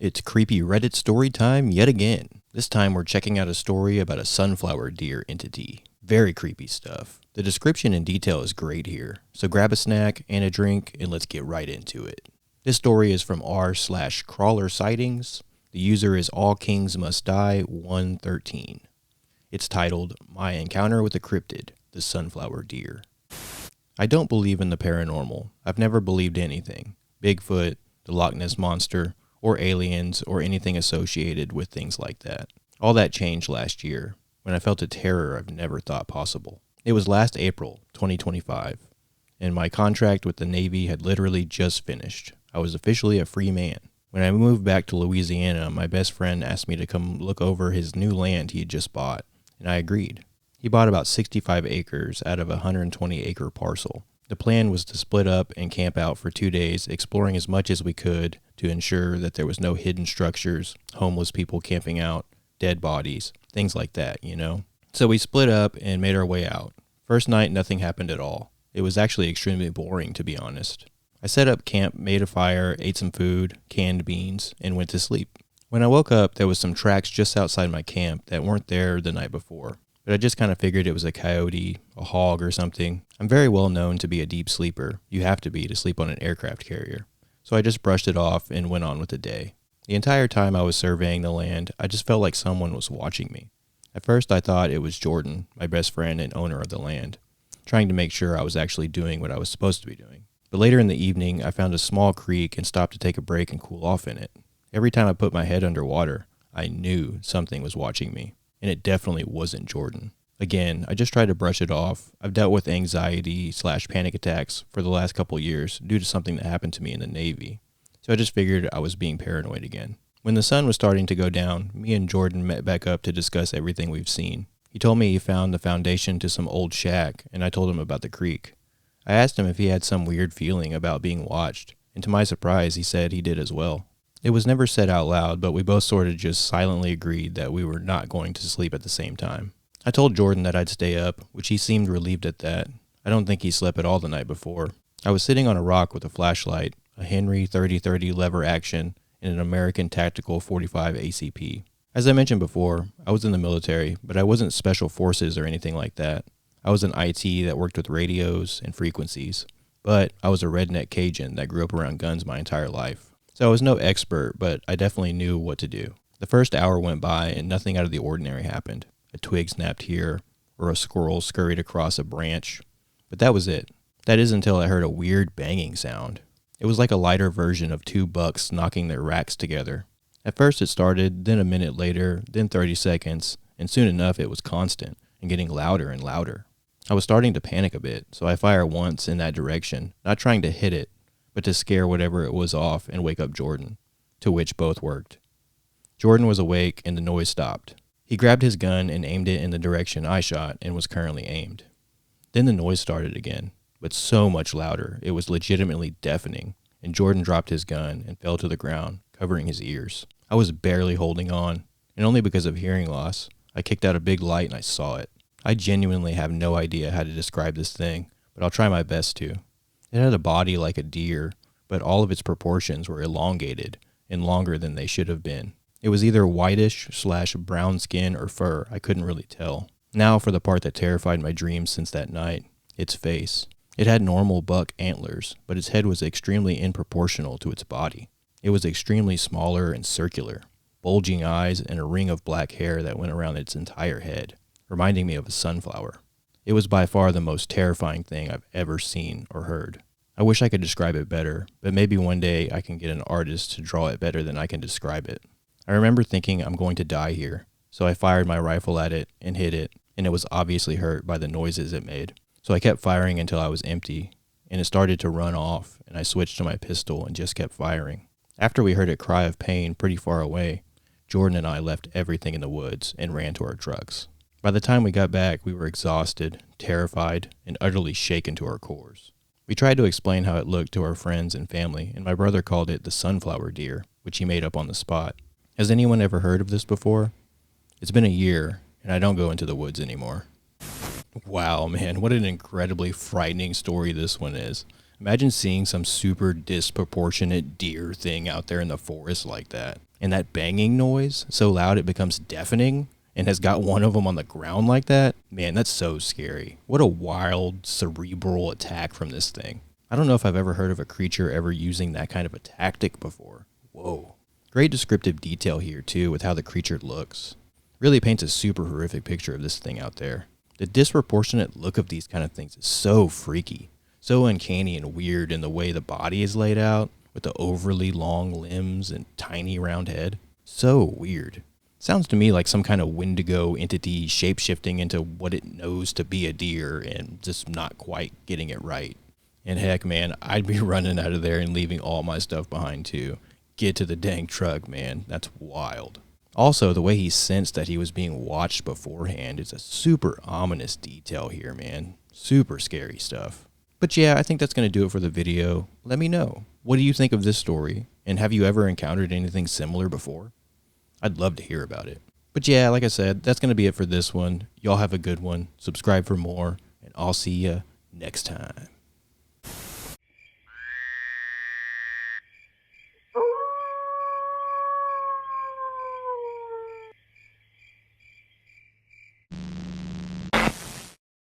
It's creepy Reddit story time yet again. This time we're checking out a story about a sunflower deer entity. Very creepy stuff. The description and detail is great here, so grab a snack and a drink and let's get right into it. This story is from r/crawler sightings. The user is allkingsmustdie113. It's titled, My Encounter with a Cryptid, the Sunflower Deer. I don't believe in the paranormal. I've never believed anything. Bigfoot, the Loch Ness Monster, or aliens, or anything associated with things like that. All that changed last year, when I felt a terror I've never thought possible. It was last April, 2025, and my contract with the Navy had literally just finished. I was officially a free man. When I moved back to Louisiana, my best friend asked me to come look over his new land he had just bought, and I agreed. He bought about 65 acres out of a 120-acre parcel. The plan was to split up and camp out for 2 days, exploring as much as we could to ensure that there was no hidden structures, homeless people camping out, dead bodies, things like that, you know? So we split up and made our way out. First night, nothing happened at all. It was actually extremely boring, to be honest. I set up camp, made a fire, ate some food, canned beans, and went to sleep. When I woke up, there was some tracks just outside my camp that weren't there the night before. But I just kind of figured it was a coyote, a hog, or something. I'm very well known to be a deep sleeper. You have to be to sleep on an aircraft carrier. So I just brushed it off and went on with the day. The entire time I was surveying the land, I just felt like someone was watching me. At first I thought it was Jordan, my best friend and owner of the land, trying to make sure I was actually doing what I was supposed to be doing. But later in the evening, I found a small creek and stopped to take a break and cool off in it. Every time I put my head underwater, I knew something was watching me. And it definitely wasn't Jordan. Again, I just tried to brush it off. I've dealt with anxiety/panic attacks for the last couple years due to something that happened to me in the Navy. So I just figured I was being paranoid again. When the sun was starting to go down, me and Jordan met back up to discuss everything we've seen. He told me he found the foundation to some old shack, and I told him about the creek. I asked him if he had some weird feeling about being watched, and to my surprise, he said he did as well. It was never said out loud, but we both sort of just silently agreed that we were not going to sleep at the same time. I told Jordan that I'd stay up, which he seemed relieved at that. I don't think he slept at all the night before. I was sitting on a rock with a flashlight, a Henry 3030 lever action, and an American Tactical 45 ACP. As I mentioned before, I was in the military, but I wasn't special forces or anything like that. I was an IT that worked with radios and frequencies, but I was a redneck Cajun that grew up around guns my entire life. So I was no expert, but I definitely knew what to do. The first hour went by and nothing out of the ordinary happened. A twig snapped here, or a squirrel scurried across a branch. But that was it. That is until I heard a weird banging sound. It was like a lighter version of two bucks knocking their racks together. At first it started, then a minute later, then 30 seconds, and soon enough it was constant and getting louder and louder. I was starting to panic a bit, so I fired once in that direction, not trying to hit it, but to scare whatever it was off and wake up Jordan, to which both worked. Jordan was awake and the noise stopped. He grabbed his gun and aimed it in the direction I shot and was currently aimed. Then the noise started again, but so much louder it was legitimately deafening, and Jordan dropped his gun and fell to the ground, covering his ears. I was barely holding on, and only because of hearing loss, I kicked out a big light and I saw it. I genuinely have no idea how to describe this thing, but I'll try my best to. It had a body like a deer, but all of its proportions were elongated and longer than they should have been. It was either whitish/brown skin or fur, I couldn't really tell. Now for the part that terrified my dreams since that night, its face. It had normal buck antlers, but its head was extremely unproportional to its body. It was extremely smaller and circular, bulging eyes and a ring of black hair that went around its entire head, reminding me of a sunflower. It was by far the most terrifying thing I've ever seen or heard. I wish I could describe it better, but maybe one day I can get an artist to draw it better than I can describe it. I remember thinking I'm going to die here, so I fired my rifle at it and hit it, and it was obviously hurt by the noises it made. So I kept firing until I was empty, and it started to run off, and I switched to my pistol and just kept firing. After we heard it cry of pain pretty far away, Jordan and I left everything in the woods and ran to our trucks. By the time we got back, we were exhausted, terrified, and utterly shaken to our cores. We tried to explain how it looked to our friends and family, and my brother called it the sunflower deer, which he made up on the spot. Has anyone ever heard of this before? It's been a year, and I don't go into the woods anymore. Wow, man, what an incredibly frightening story this one is. Imagine seeing some super disproportionate deer thing out there in the forest like that. And that banging noise, so loud it becomes deafening, and has got one of them on the ground like that, man, that's so scary. What a wild, cerebral attack from this thing. I don't know if I've ever heard of a creature ever using that kind of a tactic before. Whoa. Great descriptive detail here, too, with how the creature looks. Really paints a super horrific picture of this thing out there. The disproportionate look of these kind of things is so freaky, so uncanny and weird in the way the body is laid out, with the overly long limbs and tiny round head. So weird. Sounds to me like some kind of Wendigo entity shape-shifting into what it knows to be a deer and just not quite getting it right. And heck, man, I'd be running out of there and leaving all my stuff behind too. Get to the dang truck, man. That's wild. Also, the way he sensed that he was being watched beforehand is a super ominous detail here, man. Super scary stuff. But yeah, I think that's going to do it for the video. Let me know. What do you think of this story? And have you ever encountered anything similar before? I'd love to hear about it. But yeah, like I said, that's going to be it for this one. Y'all have a good one. Subscribe for more, and I'll see ya next time.